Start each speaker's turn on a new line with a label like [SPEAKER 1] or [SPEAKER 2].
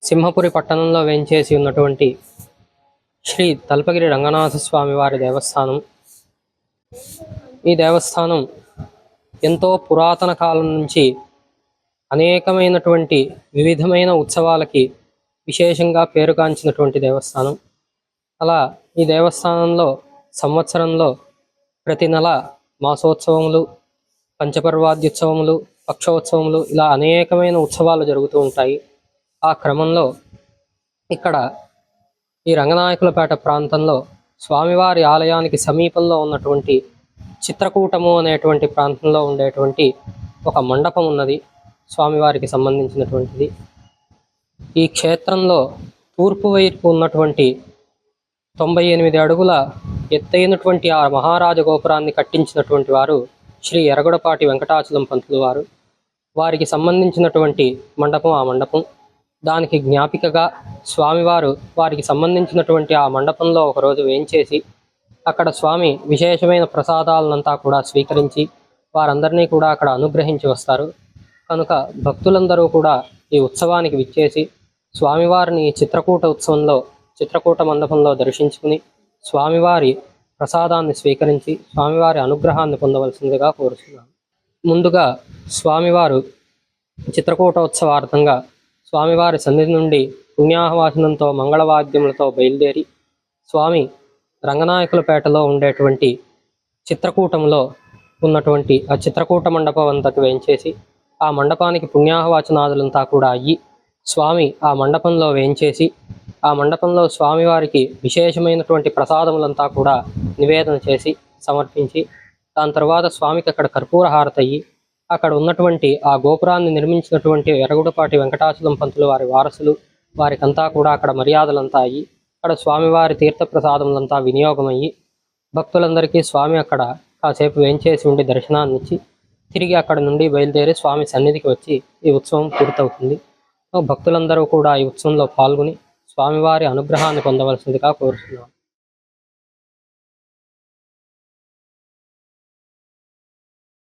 [SPEAKER 1] సింహపురి పట్టణంలో వేంచేసి ఉన్నటువంటి శ్రీ తల్పగిరి రంగనాథ స్వామి వారి దేవస్థానం. ఈ దేవస్థానం ఎంతో పురాతన కాలం నుంచి అనేకమైనటువంటి వివిధమైన ఉత్సవాలకి విశేషంగా పేరుగాంచినటువంటి దేవస్థానం. అలా ఈ దేవస్థానంలో సంవత్సరంలో ప్రతి నెల మాసోత్సవములు, పంచపర్వాద్యుత్సవములు, పక్షోత్సవములు ఇలా అనేకమైన ఉత్సవాలు జరుగుతూ ఉంటాయి. ఆ క్రమంలో ఇక్కడ ఈ రంగనాయకులపేట ప్రాంతంలో స్వామివారి ఆలయానికి సమీపంలో ఉన్నటువంటి చిత్రకూటము అనేటువంటి ప్రాంతంలో ఉండేటువంటి ఒక మండపం ఉన్నది, స్వామివారికి సంబంధించినటువంటిది. ఈ క్షేత్రంలో తూర్పు వైపు ఉన్నటువంటి 98 అడుగుల ఎత్తైనటువంటి ఆ మహారాజ గోపురాన్ని కట్టించినటువంటి వారు శ్రీ ఎరగొడపాటి వెంకటాచలం పంతులు వారు. వారికి సంబంధించినటువంటి మండపం ఆ మండపం. దానికి జ్ఞాపికగా స్వామివారు వారికి సంబంధించినటువంటి ఆ మండపంలో ఒకరోజు వేంచేసి అక్కడ స్వామి విశేషమైన ప్రసాదాలనంతా కూడా స్వీకరించి వారందరినీ కూడా అక్కడ అనుగ్రహించి వస్తారు. కనుక భక్తులందరూ కూడా ఈ ఉత్సవానికి విచ్చేసి స్వామివారిని చిత్రకూట ఉత్సవంలో చిత్రకూట మండపంలో దర్శించుకుని స్వామివారి ప్రసాదాన్ని స్వీకరించి స్వామివారి అనుగ్రహాన్ని పొందవలసిందిగా కోరుతున్నాను. ముందుగా స్వామివారు చిత్రకూట ఉత్సవార్థంగా స్వామివారి సన్నిధి నుండి పుణ్యాహవాచనంతో మంగళవాద్యములతో బయలుదేరి స్వామి రంగనాయకులపేటలో ఉండేటువంటి చిత్రకూటంలో ఉన్నటువంటి ఆ చిత్రకూట మండపం అంతకు వేంచేసి ఆ మండపానికి పుణ్యాహవాచనాదులంతా కూడా అయ్యి స్వామి ఆ మండపంలో వేంచేసి ఆ మండపంలో స్వామివారికి విశేషమైనటువంటి ప్రసాదములంతా కూడా నివేదన చేసి సమర్పించి దాని తర్వాత స్వామికి అక్కడ కర్పూర హారతి అయ్యి అక్కడ ఉన్నటువంటి ఆ గోపురాన్ని నిర్మించినటువంటి ఎరగుడపాటి వెంకటాచలం పంతులు వారి వారసులు వారికంతా కూడా అక్కడ మర్యాదలంతా అయ్యి అక్కడ స్వామివారి తీర్థప్రసాదములంతా వినియోగమయ్యి భక్తులందరికీ స్వామి అక్కడ కాసేపు వేంచేసి ఉండి దర్శనాన్ని ఇచ్చి తిరిగి అక్కడ నుండి బయలుదేరి స్వామి సన్నిధికి వచ్చి ఈ ఉత్సవం పూర్తవుతుంది. భక్తులందరూ కూడా ఈ ఉత్సవంలో పాల్గొని స్వామివారి అనుగ్రహాన్ని పొందవలసిందిగా కోరుతున్నాను.